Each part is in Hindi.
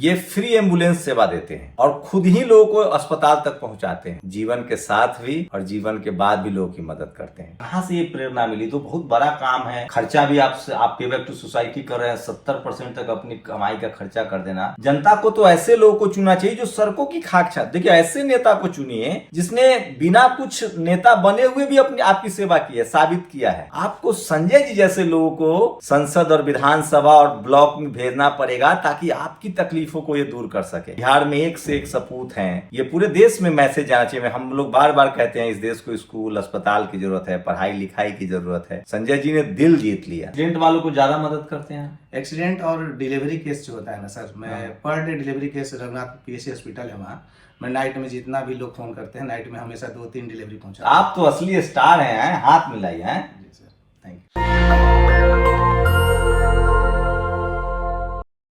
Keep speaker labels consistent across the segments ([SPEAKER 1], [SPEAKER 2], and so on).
[SPEAKER 1] ये फ्री एम्बुलेंस सेवा देते हैं और खुद ही लोगों को अस्पताल तक पहुंचाते हैं। जीवन के साथ भी और जीवन के बाद भी लोगों की मदद करते हैं। कहाँ से ये प्रेरणा मिली? तो बहुत बड़ा काम है। खर्चा भी आप पे बैक टू सोसाइटी कर रहे हैं। 70% तक अपनी कमाई का खर्चा कर देना। जनता को तो ऐसे लोगों को चुनना चाहिए जो सड़कों की खाक छाप। देखिए, ऐसे नेता को चुनिए जिसने बिना कुछ नेता बने हुए भी अपनी आपकी सेवा की है, साबित किया है। आपको संजय जी जैसे लोगों को संसद और विधानसभा और ब्लॉक में भेजना पड़ेगा ताकि आपकी तकलीफों को ये दूर कर सके। बिहार में एक से एक सपूत हैं। ये पूरे देश में मैसेज जाना चाहिए। हम लोग बार बार कहते हैं इस देश को स्कूल अस्पताल की जरूरत है, पढ़ाई लिखाई की जरूरत है। संजय जी ने दिल जीत लिया। एक्सीडेंट वालों को ज्यादा मदद करते हैं।
[SPEAKER 2] एक्सीडेंट और डिलीवरी केस जो होता है ना सर, मैं per day delivery case Raghunath PSC hospital है, वहाँ मैं नाइट में जितना भी लोग फोन करते हैं, नाइट में हमेशा 2-3 डिलीवरी पहुंचा।
[SPEAKER 1] आप तो असली स्टार हैं, हाथ मिलाइए हैं।
[SPEAKER 2] जी सर, थैंक यू।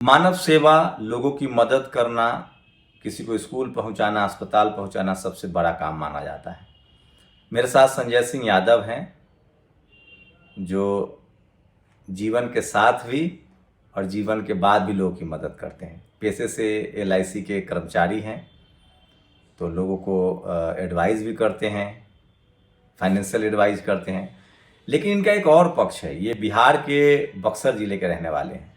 [SPEAKER 1] मानव सेवा, लोगों की मदद करना, किसी को स्कूल पहुंचाना, अस्पताल पहुंचाना सबसे बड़ा काम माना जाता है। मेरे साथ संजय सिंह यादव हैं जो जीवन के साथ भी और जीवन के बाद भी लोगों की मदद करते हैं। पेशे से LIC के कर्मचारी हैं, तो लोगों को एडवाइस भी करते हैं, फाइनेंशियल एडवाइस करते हैं। लेकिन इनका एक और पक्ष है। ये बिहार के बक्सर जिले के रहने वाले हैं।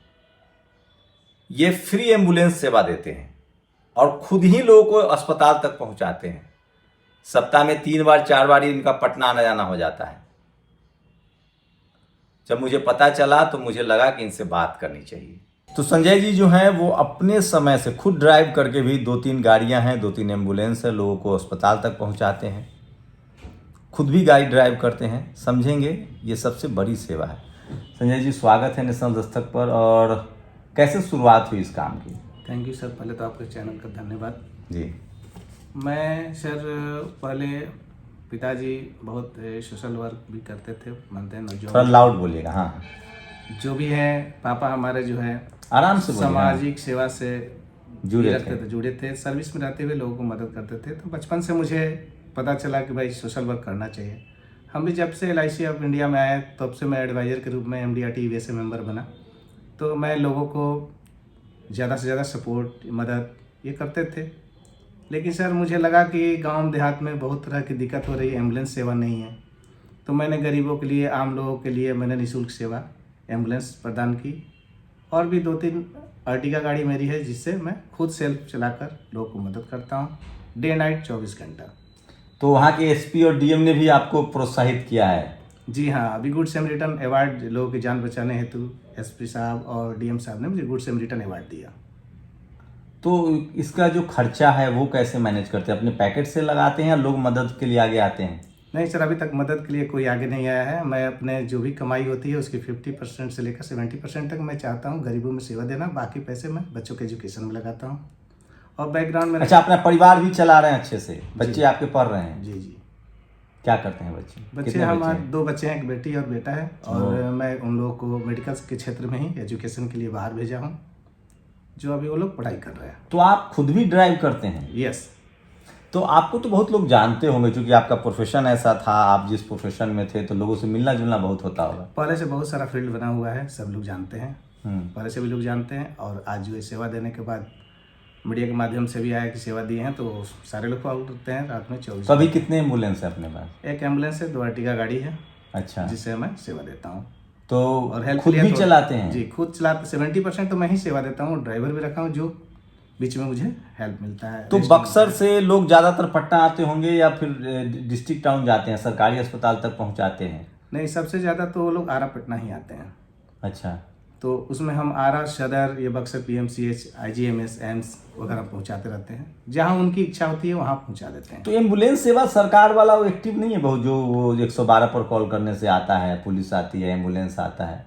[SPEAKER 1] ये फ्री एम्बुलेंस सेवा देते हैं और खुद ही लोगों को अस्पताल तक पहुंचाते हैं। सप्ताह में 3 बार 4 बार इनका पटना आना जाना हो जाता है। जब मुझे पता चला तो मुझे लगा कि इनसे बात करनी चाहिए। तो संजय जी जो हैं वो अपने समय से खुद ड्राइव करके भी 2-3 गाड़ियां हैं, 2-3 एम्बुलेंस है, लोगों को अस्पताल तक पहुंचाते हैं। खुद भी गाड़ी ड्राइव करते हैं। समझेंगे, ये सबसे बड़ी सेवा है। संजय जी, स्वागत है नेशनल दस्तक पर। और कैसे शुरुआत हुई इस काम की?
[SPEAKER 2] थैंक यू सर, पहले तो आपके चैनल का धन्यवाद
[SPEAKER 1] जी।
[SPEAKER 2] मैं सर पहले पिताजी बहुत सोशल वर्क भी करते थे, मानते हैं ना,
[SPEAKER 1] थोड़ा लाउड बोलिएगा। हाँ,
[SPEAKER 2] जो भी है, पापा हमारे जो है
[SPEAKER 1] आराम से बोलिए।
[SPEAKER 2] सामाजिक सेवा से
[SPEAKER 1] जुड़े
[SPEAKER 2] थे। सर्विस में रहते हुए लोगों को मदद करते थे। तो बचपन से मुझे पता चला कि भाई सोशल वर्क करना चाहिए। हम भी जब से LIC ऑफ इंडिया में आए तब से मैं एडवाइज़र के रूप में MDRT USA मेंबर बना। तो मैं लोगों को ज़्यादा से ज़्यादा सपोर्ट, मदद ये करते थे। लेकिन सर मुझे लगा कि गांव देहात में बहुत तरह की दिक्कत हो रही है, एम्बुलेंस सेवा नहीं है। तो मैंने गरीबों के लिए, आम लोगों के लिए मैंने निःशुल्क सेवा एम्बुलेंस प्रदान की। और भी 2-3 अर्टिगा गाड़ी मेरी है जिससे मैं खुद सेल्फ चलाकर लोगों को मदद करता हूँ, डे नाइट 24 घंटा।
[SPEAKER 1] तो वहाँ के SP और DM ने भी आपको प्रोत्साहित किया है?
[SPEAKER 2] जी हाँ, अभी गुड सैमरिटन अवार्ड लोगों की जान बचाने हेतु SP साहब और DM साहब ने मुझे गुड सैमरिटन अवार्ड दिया।
[SPEAKER 1] तो इसका जो खर्चा है वो कैसे मैनेज करते हैं? अपने पैकेट से लगाते हैं या लोग मदद के लिए आगे आते हैं?
[SPEAKER 2] नहीं सर, अभी तक मदद के लिए कोई आगे नहीं आया है। मैं अपने जो भी कमाई होती है उसकी 50% से लेकर 70% तक मैं चाहता हूँ गरीबों में सेवा देना। बाकी पैसे मैं बच्चों के एजुकेशन में लगाता हूँ। और बैकग्राउंड में
[SPEAKER 1] अच्छा, अपना परिवार भी चला रहे हैं अच्छे से? बच्चे आपके पढ़ रहे हैं?
[SPEAKER 2] जी जी।
[SPEAKER 1] क्या करते हैं बच्चे?
[SPEAKER 2] बच्चे हमारे 2 बच्चे हैं, एक बेटी और बेटा है। और मैं उन लोगों को मेडिकल के क्षेत्र में ही एजुकेशन के लिए बाहर भेजा हूँ, जो अभी वो लोग पढ़ाई कर रहे हैं।
[SPEAKER 1] तो आप खुद भी ड्राइव करते हैं?
[SPEAKER 2] यस।
[SPEAKER 1] तो आपको तो बहुत लोग जानते होंगे क्योंकि आपका प्रोफेशन ऐसा था। आप जिस प्रोफेशन में थे तो लोगों से मिलना जुलना बहुत होता होगा।
[SPEAKER 2] पहले से बहुत सारा फील्ड बना हुआ है, सब लोग जानते हैं। पहले से भी लोग जानते हैं। और आज जो सेवा देने के बाद मीडिया के माध्यम से भी आया कि सेवा दिए हैं, तो सारे लोग कॉल करते हैं रात में 24।
[SPEAKER 1] तो अभी कितने एम्बुलेंस है अपने पास?
[SPEAKER 2] एक एम्बुलेंस है, 2 अर्टिगा गाड़ी है।
[SPEAKER 1] अच्छा,
[SPEAKER 2] जिससे मैं सेवा देता हूँ।
[SPEAKER 1] तो
[SPEAKER 2] और हेल्प
[SPEAKER 1] खुद भी चलाते हैं?
[SPEAKER 2] जी, खुद चलाते। 70% तो मैं ही सेवा देता हूँ। ड्राइवर भी रखा हूँ जो बीच में मुझे हेल्प मिलता है।
[SPEAKER 1] तो बक्सर से लोग ज्यादातर पटना आते होंगे या फिर डिस्ट्रिक्ट टाउन जाते हैं, सरकारी अस्पताल तक पहुंचाते हैं?
[SPEAKER 2] नहीं, सबसे ज़्यादा तो वो लोग आरा पटना ही आते हैं।
[SPEAKER 1] अच्छा।
[SPEAKER 2] तो उसमें हम आरा, सदर, ये बक्सर PMCH, IGMS, एम्स वगैरह पहुंचाते रहते हैं। जहां उनकी इच्छा होती है वहां पहुंचा देते हैं।
[SPEAKER 1] तो एम्बुलेंस सेवा सरकार वाला वो एक्टिव नहीं है बहुत, जो वो 112 पर कॉल करने से आता है, पुलिस आती है, एम्बुलेंस आता है?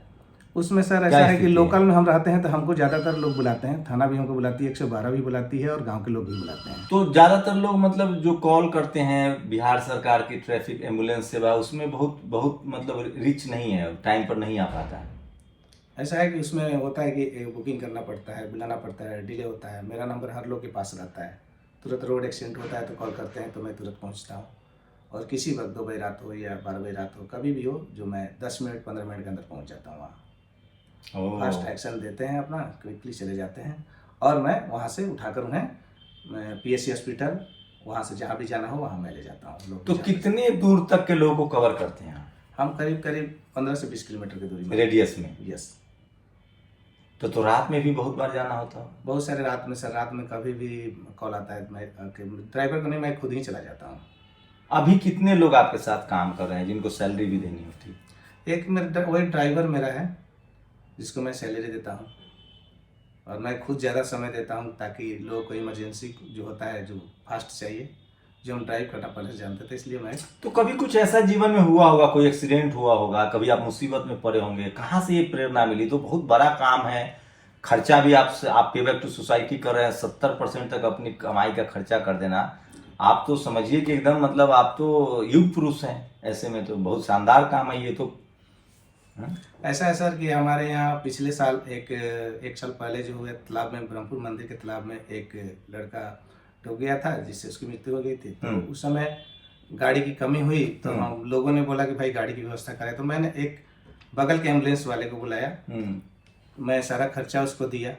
[SPEAKER 2] उसमें सर ऐसा है कि लोकल में हम रहते हैं तो हमको ज़्यादातर लोग बुलाते हैं। थाना भी हमको बुलाती है, 112 भी बुलाती है और गाँव के लोग भी बुलाते हैं।
[SPEAKER 1] तो ज़्यादातर लोग मतलब जो कॉल करते हैं बिहार सरकार की ट्रैफिक एम्बुलेंस सेवा, उसमें बहुत मतलब रिच नहीं है, टाइम पर नहीं आ पाता है।
[SPEAKER 2] ऐसा है कि उसमें होता है कि बुकिंग करना पड़ता है, बुलाना पड़ता है, डिले होता है। मेरा नंबर हर लोग के पास रहता है। तुरंत रोड एक्सीडेंट होता है तो कॉल करते हैं तो मैं तुरंत पहुंचता हूं। और किसी वक्त 2 बजे रात हो या 12 बजे रात हो, कभी भी हो, जो मैं 10 मिनट 15 मिनट के अंदर पहुंच जाता हूँ वहाँ। फास्ट एक्शन देते हैं अपना, क्विकली चले जाते हैं। और मैं वहाँ से उठाकर उन्हें PSC हॉस्पिटल, वहाँ से जहाँ भी जाना हो वहाँ मैं ले जाता हूँ। लोग
[SPEAKER 1] तो कितने दूर तक के लोगों को कवर करते हैं
[SPEAKER 2] हम? करीब करीब 15 से 20 किलोमीटर की दूरी में,
[SPEAKER 1] रेडियस में।
[SPEAKER 2] यस।
[SPEAKER 1] तो रात में भी बहुत बार जाना होता है?
[SPEAKER 2] बहुत सारे रात में सर, रात में कभी भी कॉल आता है, मैं ड्राइवर को नहीं, मैं खुद ही चला जाता हूँ।
[SPEAKER 1] अभी कितने लोग आपके साथ काम कर रहे हैं जिनको सैलरी भी देनी होती है?
[SPEAKER 2] एक मेरा वही ड्राइवर मेरा है जिसको मैं सैलरी देता हूँ, और मैं खुद ज़्यादा समय देता हूँ ताकि लोगों को इमरजेंसी जो होता है, जो फास्ट चाहिए, जो हम ड्राइव करना पहले से जानते थे, इसलिए मैं। तो
[SPEAKER 1] कभी कुछ ऐसा जीवन में हुआ होगा, कोई एक्सीडेंट हुआ होगा, कभी आप मुसीबत में पड़े होंगे, कहाँ से ये प्रेरणा मिली? तो बहुत बड़ा काम है, खर्चा भी आप पे बैक टू सोसाइटी कर रहे हैं, 70% तक अपनी कमाई का खर्चा कर देना। आप तो समझिए कि एकदम मतलब आप तो युग पुरुष हैं, ऐसे में तो बहुत शानदार काम है ये तो।
[SPEAKER 2] ऐसा है सर कि हमारे यहाँ पिछले साल एक साल पहले जो हुआ, तालाब में, ब्रह्मपुर मंदिर के तालाब में एक लड़का डूब गया था जिससे उसकी मृत्यु हो गई थी। तो उस समय गाड़ी की कमी हुई, तो हम लोगों ने बोला कि भाई गाड़ी की व्यवस्था करें, तो मैंने एक बगल के एम्बुलेंस वाले को बुलाया, मैं सारा खर्चा उसको दिया,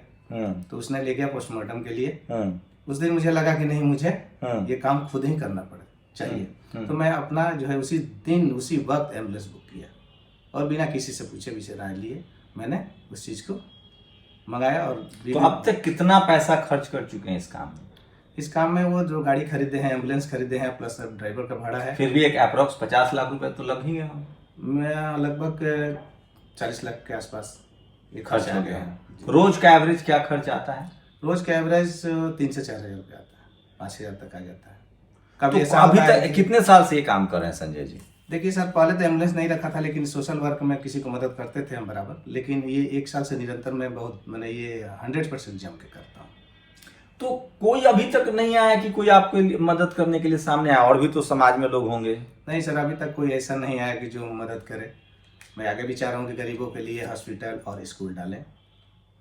[SPEAKER 2] तो उसने ले गया पोस्टमार्टम के लिए। उस दिन मुझे लगा कि नहीं, मुझे ये काम खुद ही करना चाहिए। तो मैं अपना जो है उसी दिन उसी वक्त एम्बुलेंस बुक किया, और बिना किसी से पूछे विषय राय लिए मैंने उस चीज़ को मंगाया। और
[SPEAKER 1] तो अब तक कितना पैसा खर्च कर चुके हैं इस काम में?
[SPEAKER 2] इस काम में वो जो गाड़ी खरीदे हैं, एम्बुलेंस खरीदे हैं, प्लस ड्राइवर का भाड़ा है।
[SPEAKER 1] फिर भी एक अप्रोक्स 50 लाख रुपए तो लग ही गए होंगे।
[SPEAKER 2] मैं लगभग 40 लाख के आसपास ये
[SPEAKER 1] खर्च हो गया है। रोज का एवरेज क्या खर्च आता है?
[SPEAKER 2] रोज का एवरेज 3 से 4 हज़ार रुपये आता है, 5,000 तक आ जाता है।
[SPEAKER 1] कभी तो अभी तक कितने साल से ये काम कर रहे हैं संजय जी?
[SPEAKER 2] देखिए सर, पहले तो एम्बुलेंस नहीं रखा था, लेकिन सोशल वर्क में किसी को मदद करते थे हम बराबर, लेकिन ये 1 साल से निरंतर मैं मैंने ये 100% जम के करता हूँ।
[SPEAKER 1] तो कोई अभी तक नहीं आया कि कोई आपको मदद करने के लिए सामने आया? और भी तो समाज में लोग होंगे।
[SPEAKER 2] नहीं सर, अभी तक कोई ऐसा नहीं आया कि जो मदद करे। मैं आगे भी चाह रहा हूँ कि गरीबों के लिए हॉस्पिटल और स्कूल डालें,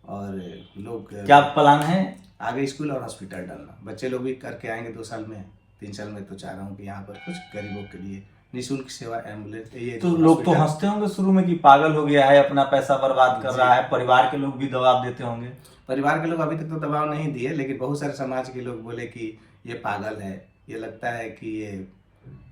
[SPEAKER 2] और लोग
[SPEAKER 1] क्या प्लान है?
[SPEAKER 2] आगे स्कूल और हॉस्पिटल डालना, बच्चे लोग भी करके आएंगे 2 साल में, 3 साल में। तो चाह रहा हूँ कि यहाँ पर कुछ गरीबों के लिए निःशुल्क सेवा, एम्बुलेंस। ये
[SPEAKER 1] तो लोग तो हंसते होंगे शुरू में कि पागल हो गया है, अपना पैसा बर्बाद कर रहा है। परिवार के लोग भी दबाव देते होंगे?
[SPEAKER 2] परिवार के लोग अभी तक तो दबाव नहीं दिए, लेकिन बहुत सारे समाज के लोग बोले कि ये पागल है, ये लगता है कि ये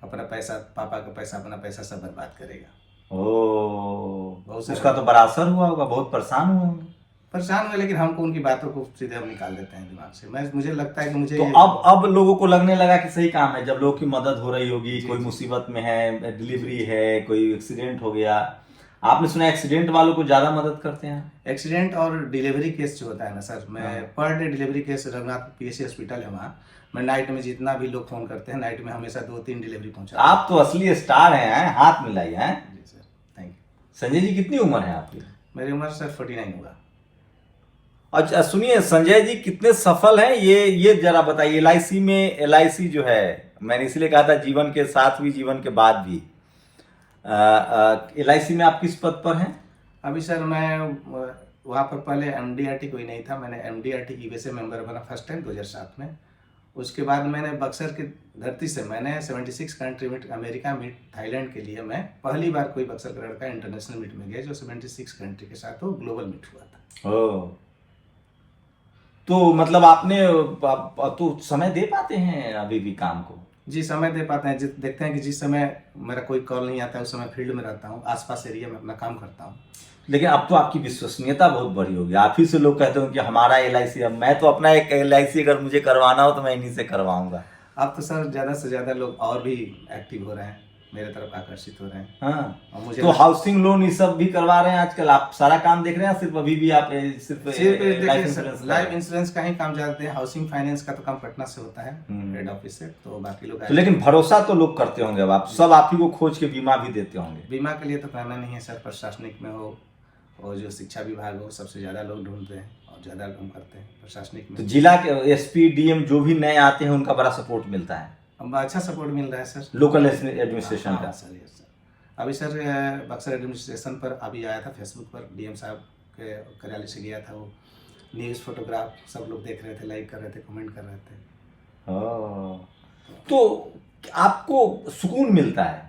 [SPEAKER 2] अपना पैसा, पापा का पैसा, अपना पैसा सब बर्बाद करेगा।
[SPEAKER 1] बहुत उसका तो बड़ा असर हुआ होगा, बहुत परेशान हुए होंगे।
[SPEAKER 2] परेशान हुए, लेकिन हमको उनकी बातों को सीधे हम निकाल देते हैं दिमाग से। मुझे लगता है कि मुझे
[SPEAKER 1] तो अब लोगों को लगने लगा कि सही काम है, जब लोगों की मदद हो रही होगी, कोई मुसीबत में है, डिलीवरी है, कोई एक्सीडेंट हो गया। आपने सुना एक्सीडेंट वालों को ज्यादा मदद करते हैं?
[SPEAKER 2] एक्सीडेंट और डिलीवरी केस जो होता है ना सर, मैं per day delivery case, Raghunath PSC hospital है वहाँ, मैं नाइट में जितना भी लोग फोन करते हैं, नाइट में हमेशा 2-3 डिलीवरी पहुँचा।
[SPEAKER 1] आप तो असली स्टार हैं, हाथ मिलाइए। हैं
[SPEAKER 2] जी sir, thank you.
[SPEAKER 1] Sanjay ji, कितनी उम्र है आपकी?
[SPEAKER 2] मेरी उम्र सर 49 होगा।
[SPEAKER 1] अच्छा सुनिए, संजय जी कितने सफल हैं ये जरा बताइए। LIC में, LIC जो है, मैंने इसलिए कहा था जीवन के साथ भी जीवन के बाद भी, LIC में आप किस पद पर हैं?
[SPEAKER 2] अभी सर मैं वहाँ पर पहले MDRT कोई नहीं था, मैंने MDRT USA मेंबर बना फर्स्ट टाइम 2007 में। उसके बाद मैंने बक्सर की धरती से मैंने 76 country meet, America meet, Thailand के लिए मैं पहली बार कोई बक्सर का लड़का इंटरनेशनल मीट में गया, जो 76 कंट्री के साथ वो ग्लोबल मीट हुआ था।
[SPEAKER 1] ओह, तो मतलब आपने तो समय दे पाते हैं अभी भी काम को?
[SPEAKER 2] जी, समय दे पाते हैं। देखते हैं कि जिस समय मेरा कोई कॉल नहीं आता है, उस समय फील्ड में रहता हूँ, आसपास एरिया में अपना काम करता हूँ।
[SPEAKER 1] लेकिन अब तो आपकी विश्वसनीयता बहुत बड़ी होगी। आप ही से लोग कहते हो कि हमारा LIC, अब मैं तो अपना एक LIC अगर मुझे करवाना हो तो मैं इन्हीं से करवाऊंगा।
[SPEAKER 2] अब तो सर ज़्यादा से ज़्यादा लोग और भी एक्टिव हो रहे हैं, मेरे तरफ आकर्षित हो रहे हैं।
[SPEAKER 1] हाँ,
[SPEAKER 2] और मुझे
[SPEAKER 1] तो हाउसिंग लोन ये सब भी करवा रहे हैं आजकल? आप सारा काम देख रहे हैं, सिर्फ अभी भी आप सिर्फ
[SPEAKER 2] लाइफ इंश्योरेंस का ही काम जानते हैं। हाउसिंग फाइनेंस का तो काम पटना से होता है, हेड ऑफिस से, तो बाकी लोग
[SPEAKER 1] तो लेकिन भरोसा तो लोग करते होंगे। अब आप सब आप ही को खोज के बीमा भी देते होंगे?
[SPEAKER 2] बीमा के लिए तो कहना नहीं है सर, प्रशासनिक में हो और जो शिक्षा विभाग हो, सबसे ज़्यादा लोग ढूंढते हैं और ज़्यादा काम करते हैं प्रशासनिक में।
[SPEAKER 1] तो जिला के SP DM जो भी नए आते हैं उनका बड़ा सपोर्ट मिलता है?
[SPEAKER 2] अच्छा सपोर्ट मिल रहा है सर,
[SPEAKER 1] लोकल एडमिनिस्ट्रेशन का।
[SPEAKER 2] सर अभी सर बक्सर एडमिनिस्ट्रेशन पर अभी आया था, फेसबुक पर DM साहब के कार्यालय से गया था, वो न्यूज़ फोटोग्राफ सब लोग देख रहे थे, लाइक कर रहे थे, कमेंट कर रहे थे।
[SPEAKER 1] तो आपको सुकून मिलता है?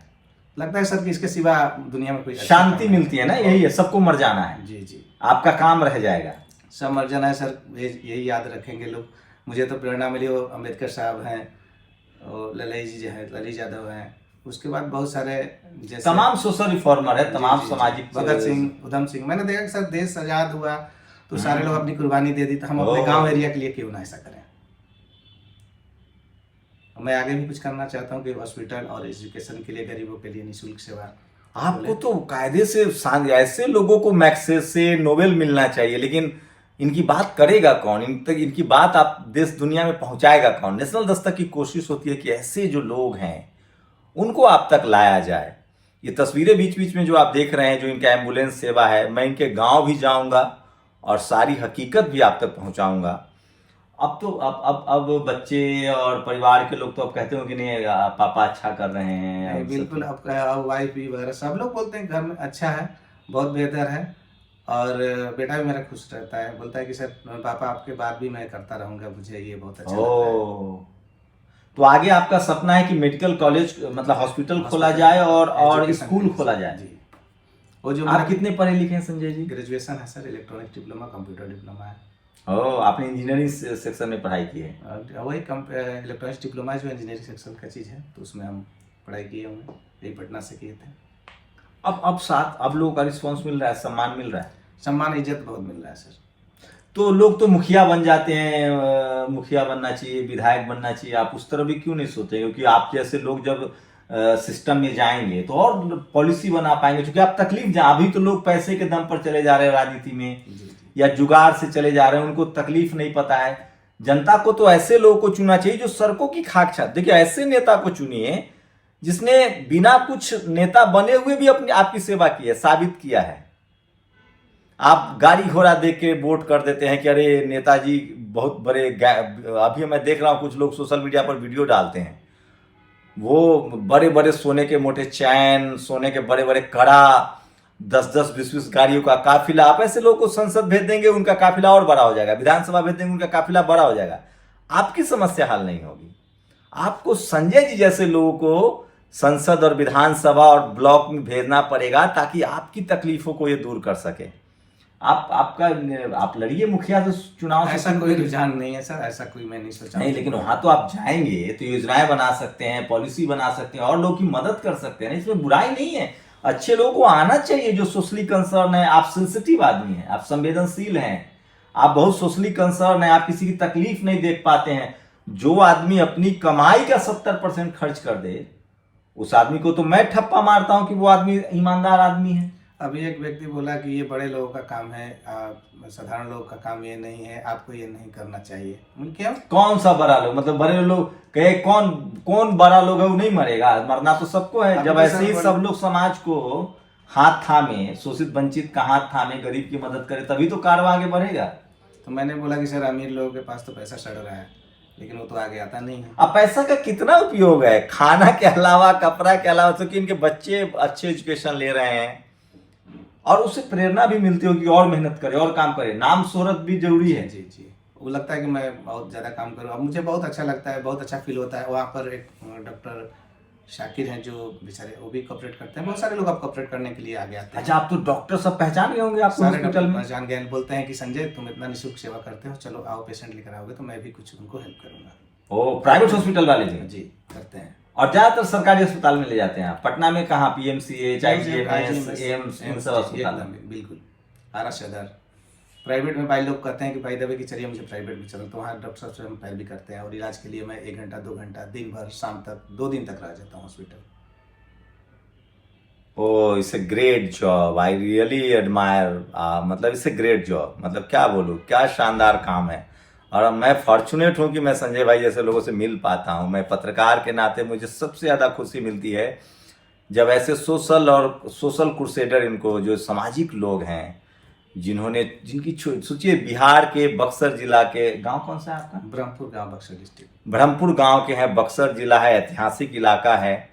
[SPEAKER 2] लगता है सर कि इसके सिवा दुनिया में कोई
[SPEAKER 1] शांति मिलती है ना? यही है, सबको मर जाना है।
[SPEAKER 2] जी जी,
[SPEAKER 1] आपका काम रह जाएगा।
[SPEAKER 2] सब मर जाना है सर, यही याद रखेंगे लोग। मुझे तो प्रेरणा मिली वो अम्बेडकर साहब हैं और ललई जी जो है, लली यादव हैं, उसके बाद बहुत सारे जैसे
[SPEAKER 1] तमाम सोशल रिफॉर्मर है, तमाम सामाजिक
[SPEAKER 2] भगत सिंह, उधम सिंह। मैंने देखा कि सर देश आज़ाद हुआ तो सारे लोग अपनी कुर्बानी दे दी, तो हम अपने गांव एरिया के लिए क्यों ना ऐसा करें। मैं आगे भी कुछ करना चाहता हूँ कि हॉस्पिटल और एजुकेशन के लिए गरीबों के लिए निःशुल्क सेवा।
[SPEAKER 1] आपको तो कायदे से ऐसे लोगों को मैक्सेस से नोबेल मिलना चाहिए, लेकिन इनकी बात करेगा कौन, इनकी बात आप देश दुनिया में पहुंचाएगा कौन। नेशनल दस्तक की कोशिश होती है कि ऐसे जो लोग हैं उनको आप तक लाया जाए। ये तस्वीरें बीच बीच में जो आप देख रहे हैं, जो इनका एम्बुलेंस सेवा है, मैं इनके गांव भी जाऊंगा और सारी हकीकत भी आप तक पहुंचाऊंगा। अब तो अब बच्चे और परिवार के लोग तो अब कहते हो कि नहीं पापा अच्छा कर रहे हैं।
[SPEAKER 2] बिल्कुल, अब वाइफ भी वगैरह सब लोग बोलते हैं घर में अच्छा है, बहुत बेहतर है। और बेटा भी मेरा खुश रहता है, बोलता है कि सर पापा आपके बात भी मैं करता रहूंगा, मुझे ये बहुत अच्छा लगता है।
[SPEAKER 1] तो आगे आपका सपना है कि मेडिकल कॉलेज मतलब हॉस्पिटल खोला जाए और स्कूल खोला जाए जी।
[SPEAKER 2] वो जो
[SPEAKER 1] आप कितने पढ़े लिखे हैं संजय जी?
[SPEAKER 2] ग्रेजुएशन है sir, electronic diploma, computer diploma है।
[SPEAKER 1] आपने इंजीनियरिंग सेक्शन में पढ़ाई की है?
[SPEAKER 2] वही इलेक्ट्रॉनिक्स डिप्लोमा जो इंजीनियरिंग सेक्शन का चीज़ है, तो उसमें हम पढ़ाई किए हुए, यही पटना से किए थे।
[SPEAKER 1] अब लोगों का रिस्पॉन्स मिल रहा है, सम्मान मिल रहा है?
[SPEAKER 2] सम्मान इज्जत बहुत मिल रहा है सर।
[SPEAKER 1] तो लोग तो मुखिया बन जाते हैं, मुखिया बनना चाहिए, विधायक बनना चाहिए, आप उस तरह भी क्यों नहीं सोचते? क्योंकि आप जैसे लोग जब सिस्टम में जाएंगे तो और पॉलिसी बना पाएंगे, क्योंकि आप तकलीफ अभी तो लोग पैसे के दम पर चले जा रहे हैं राजनीति में, या जुगाड़ से चले जा रहे हैं, उनको तकलीफ नहीं पता है। जनता को तो ऐसे लोगों को चुनना चाहिए जो सड़कों की खाक छाप। देखिए, ऐसे नेता को चुनिए जिसने बिना कुछ नेता बने हुए भी अपनी आपकी सेवा की है, साबित किया है। आप गाड़ी घोड़ा देख के वोट कर देते हैं कि अरे नेताजी बहुत बड़े। अभी मैं देख रहा हूं कुछ लोग सोशल मीडिया पर वीडियो डालते हैं, वो बड़े बड़े सोने के मोटे चैन, सोने के बड़े बड़े कड़ा, 10-10, 20-20 गाड़ियों का काफिला। आप ऐसे लोगों को संसद भेज देंगे, उनका काफिला और बड़ा हो जाएगा। विधानसभा भेज देंगे, उनका काफिला बड़ा हो जाएगा। आपकी समस्या हल नहीं होगी। आपको संजय जी जैसे लोगों को संसद और विधानसभा और ब्लॉक में भेजना पड़ेगा ताकि आपकी तकलीफों को ये दूर कर सके। आप लड़िए मुखिया से चुनाव।
[SPEAKER 2] ऐसा कोई रुझान नहीं है सर, ऐसा कोई मैं नहीं सोचा।
[SPEAKER 1] नहीं, लेकिन वहां तो आप जाएंगे तो योजनाएं बना सकते हैं, पॉलिसी बना सकते हैं और लोगों की मदद कर सकते हैं। इसमें बुराई नहीं है। अच्छे लोगों को आना चाहिए जो सोशली कंसर्न है। आप सेंसिटिव आदमी हैं, आप संवेदनशील हैं, आप बहुत सोशली कंसर्न है, आप किसी की तकलीफ नहीं देख पाते हैं। जो आदमी अपनी कमाई का 70% खर्च कर दे, उस आदमी को तो मैं ठप्पा मारता हूं कि वो आदमी ईमानदार आदमी है।
[SPEAKER 2] अभी एक व्यक्ति बोला कि ये बड़े लोगों का काम है, साधारण लोगों का काम ये नहीं है, आपको ये नहीं करना चाहिए। क्या
[SPEAKER 1] कौन सा बड़ा लोग? मतलब बड़े लोग कहे कौन बड़ा लोग है वो नहीं मरेगा? मरना तो सबको है। जब ऐसे ही सब लोग समाज को हाथ थामे, शोषित वंचित का हाथ थामे, गरीब की मदद करे, तभी तो कारवां आगे बढ़ेगा।
[SPEAKER 2] तो मैंने बोला कि सर अमीर लोगों के पास तो पैसा सड़ रहा है, लेकिन वो तो आगे आता नहीं है।
[SPEAKER 1] अब पैसा का कितना उपयोग है? खाना के अलावा, कपड़ा के अलावा, क्योंकि इनके बच्चे अच्छे एजुकेशन ले रहे हैं और उससे प्रेरणा भी मिलती होगी और मेहनत करे और काम करे। नाम शोहरत भी जरूरी है।
[SPEAKER 2] जी जी, वो लगता है कि मैं बहुत ज़्यादा काम करूँ। अब मुझे बहुत अच्छा लगता है, बहुत अच्छा फील होता है। वहाँ पर एक डॉक्टर शाकिर हैं जो बेचारे वो भी कॉपरेट करते हैं। बहुत सारे लोग अब कॉपरेट करने के लिए आगे आते हैं।
[SPEAKER 1] अच्छा, आप तो डॉक्टर सब पहचान गए होंगे आपको हॉस्पिटल में?
[SPEAKER 2] पहचान गए, बोलते हैं कि संजय तुम इतना निःशुल्क सेवा करते हो, चलो आओ पेशेंट लेकर आओगे तो मैं भी कुछ उनको हेल्प करूँगा।
[SPEAKER 1] ओ, प्राइवेट हॉस्पिटल वाले
[SPEAKER 2] जी करते हैं।
[SPEAKER 1] और ज्यादातर सरकारी अस्पताल में ले जाते हैं। पटना में कहाँ? PMCH, एम्स, इन सब अस्पताल में।
[SPEAKER 2] बिल्कुल, आरा सदर। प्राइवेट में भाई लोग कहते हैं कि भाई दबे की चलिए मुझे प्राइवेट में चलो, तो वहाँ डॉक्टर साहब से हम पैर भी करते हैं और इलाज के लिए मैं 1 घंटा 2 घंटा दिन भर शाम तक 2 दिन तक रह जाता हूँ hospital.
[SPEAKER 1] Oh, it's a great job, I really admire. मतलब इट्स ए ग्रेट जॉब, मतलब क्या बोलूँ, क्या शानदार काम है। और मैं फॉर्चुनेट हूँ कि मैं संजय भाई जैसे लोगों से मिल पाता हूँ। मैं पत्रकार के नाते मुझे सबसे ज़्यादा खुशी मिलती है जब ऐसे सोशल क्रूसेडर, इनको जो सामाजिक लोग हैं, जिनकी सोचिए बिहार के बक्सर जिला के गांव, कौन सा है आपका?
[SPEAKER 2] ब्रह्मपुर गांव, बक्सर डिस्ट्रिक्ट।
[SPEAKER 1] ब्रह्मपुर गांव के हैं, बक्सर जिला है, ऐतिहासिक इलाका है।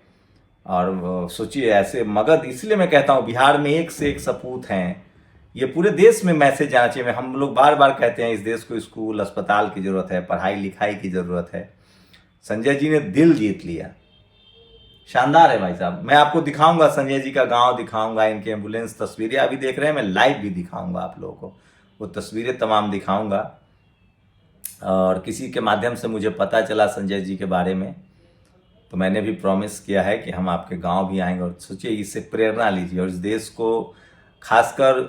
[SPEAKER 1] और सोचिए ऐसे मगध, इसलिए मैं कहता हूँ बिहार में एक से एक सपूत हैं। ये पूरे देश में मैसेज जाना चाहिए। हम लोग बार बार कहते हैं इस देश को स्कूल अस्पताल की जरूरत है, पढ़ाई लिखाई की जरूरत है। संजय जी ने दिल जीत लिया। शानदार है भाई साहब। मैं आपको दिखाऊंगा, संजय जी का गांव दिखाऊंगा, इनके एम्बुलेंस तस्वीरें अभी देख रहे हैं, मैं लाइव भी दिखाऊंगा आप लोगों को। वो तस्वीरें तमाम दिखाऊंगा। और किसी के माध्यम से मुझे पता चला संजय जी के बारे में, तो मैंने भी प्रॉमिस किया है कि हम आपके गांव भी आएंगे। और सोचिए, इससे प्रेरणा लीजिए और इस देश को, खासकर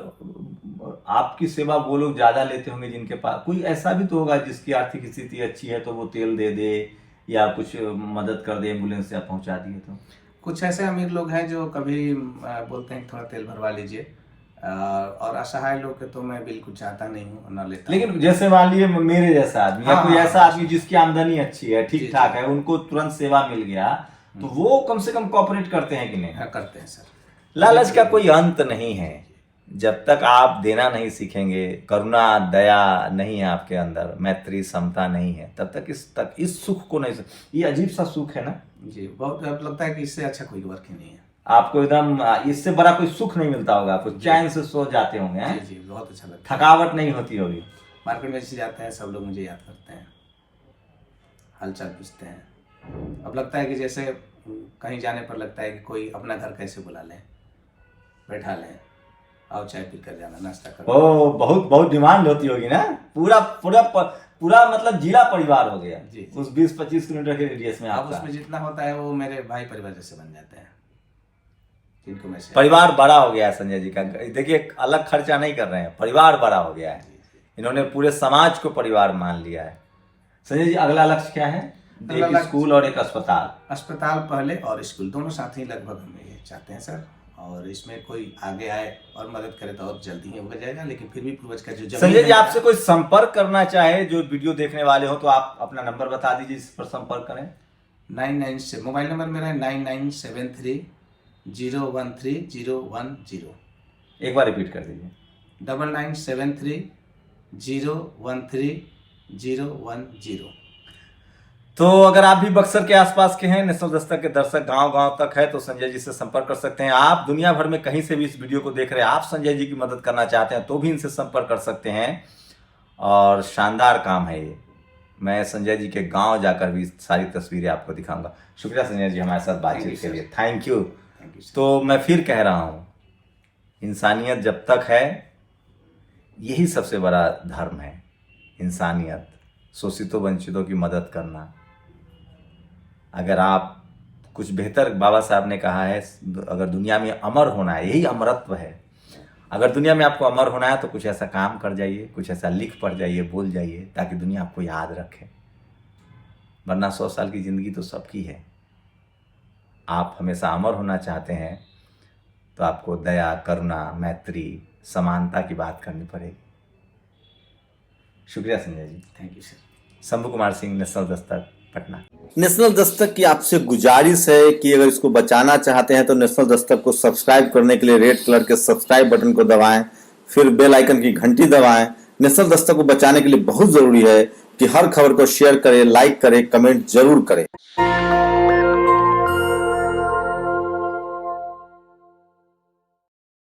[SPEAKER 1] आपकी सेवा वो लोग ज़्यादा लेते होंगे जिनके पास, कोई ऐसा भी तो होगा जिसकी आर्थिक स्थिति अच्छी है तो वो तेल दे दे या कुछ मदद कर दे, एम्बुलेंस या पहुंचा दिए। तो
[SPEAKER 2] कुछ ऐसे अमीर लोग हैं जो कभी बोलते हैं थोड़ा तेल भरवा लीजिए, और असहाय लोग के तो मैं बिल्कुल चाहता नहीं हूँ, ना लेता।
[SPEAKER 1] लेकिन जैसे मान लिए मेरे जैसा आदमी या कोई ऐसा आदमी जिसकी आमदनी अच्छी है, ठीक ठाक है, उनको तुरंत सेवा मिल गया, तो वो कम से कम कोऑपरेट करते हैं कि नहीं?
[SPEAKER 2] हाँ, करते हैं सर।
[SPEAKER 1] लालच का कोई अंत नहीं है। जब तक आप देना नहीं सीखेंगे, करुणा दया नहीं है आपके अंदर, मैत्री समता नहीं है, तब तक इस सुख को नहीं। ये अजीब सा सुख है ना
[SPEAKER 2] जी, बहुत लगता है कि इससे अच्छा कोई वर्क ही नहीं है।
[SPEAKER 1] आपको एकदम इससे बड़ा कोई सुख नहीं मिलता होगा, आपको चैन से सो जाते होंगे।
[SPEAKER 2] जी जी, बहुत अच्छा लगता है।
[SPEAKER 1] थकावट नहीं होती होगी।
[SPEAKER 2] मार्केट में जैसे जाते हैं सब लोग मुझे याद करते हैं, हालचाल पूछते हैं। अब लगता है कि जैसे कहीं जाने पर लगता है कि कोई अपना घर कैसे बुला लें, बैठा लें, आओ चाय पी कर जाना, नाश्ता कर।
[SPEAKER 1] ओ, बहुत बहुत डिमांड होती होगी ना। पूरा पूरा पूरा मतलब जिला परिवार हो गया
[SPEAKER 2] जी,
[SPEAKER 1] उस 20-25 किलोमीटर के रेडियस में।
[SPEAKER 2] अब उसमें जितना होता है वो मेरे भाई परिवार जैसे बन जाते हैं, जिनको मैं
[SPEAKER 1] परिवार बड़ा हो गया है संजय जी का। देखिए, अलग खर्चा नहीं कर रहे हैं, परिवार बड़ा हो गया है। इन्होंने पूरे समाज को परिवार मान लिया है। संजय जी, अगला लक्ष्य क्या है? एक स्कूल और एक अस्पताल।
[SPEAKER 2] अस्पताल पहले और स्कूल दोनों साथ ही लगभग हम ये चाहते हैं सर, और इसमें कोई आगे आए और मदद करे तो और जल्दी ही हो जाएगा। लेकिन फिर भी पूर्वज का जो
[SPEAKER 1] संजय जी, आपसे कोई संपर्क करना चाहे, जो वीडियो देखने वाले हो, तो आप अपना नंबर बता दीजिए, इस पर संपर्क करें।
[SPEAKER 2] 99 मोबाइल नंबर मेरा है 9973013010।
[SPEAKER 1] एक बार रिपीट कर दीजिए।
[SPEAKER 2] 9973013010।
[SPEAKER 1] तो अगर आप भी बक्सर के आसपास के हैं, नेशनल दस्तक के दर्शक गांव-गांव तक है, तो संजय जी से संपर्क कर सकते हैं। आप दुनिया भर में कहीं से भी इस वीडियो को देख रहे हैं, आप संजय जी की मदद करना चाहते हैं तो भी इनसे संपर्क कर सकते हैं। और शानदार काम है ये। मैं संजय जी के गांव जाकर भी सारी तस्वीरें आपको दिखाऊंगा। शुक्रिया संजय जी हमारे साथ बातचीत के लिए, थैंक यू। तो मैं फिर कह रहा हूँ, इंसानियत जब तक है, यही सबसे बड़ा धर्म है। इंसानियत, शोषितों वंचितों की मदद करना। अगर आप कुछ बेहतर, बाबा साहब ने कहा है, अगर दुनिया में अमर होना है, यही अमरत्व है। अगर दुनिया में आपको अमर होना है तो कुछ ऐसा काम कर जाइए, कुछ ऐसा लिख पढ़ जाइए, बोल जाइए, ताकि दुनिया आपको याद रखे। वरना 100 साल की ज़िंदगी तो सबकी है। आप हमेशा अमर होना चाहते हैं तो आपको दया, करुणा, मैत्री, समानता की बात करनी पड़ेगी। शुक्रिया Sanjay ji,
[SPEAKER 2] thank you sir.
[SPEAKER 1] Shambhu Kumar Singh, National Dastak, Patna.
[SPEAKER 3] National Dastak की आपसे गुजारिश है कि अगर इसको बचाना चाहते हैं तो नेशनल दस्तक को सब्सक्राइब करने के लिए रेड कलर के सब्सक्राइब बटन को दबाएं, फिर बेल आइकन की घंटी दबाएं। नेशनल दस्तक को बचाने के लिए बहुत जरूरी है कि हर खबर को शेयर करें, लाइक करें, कमेंट जरूर करें।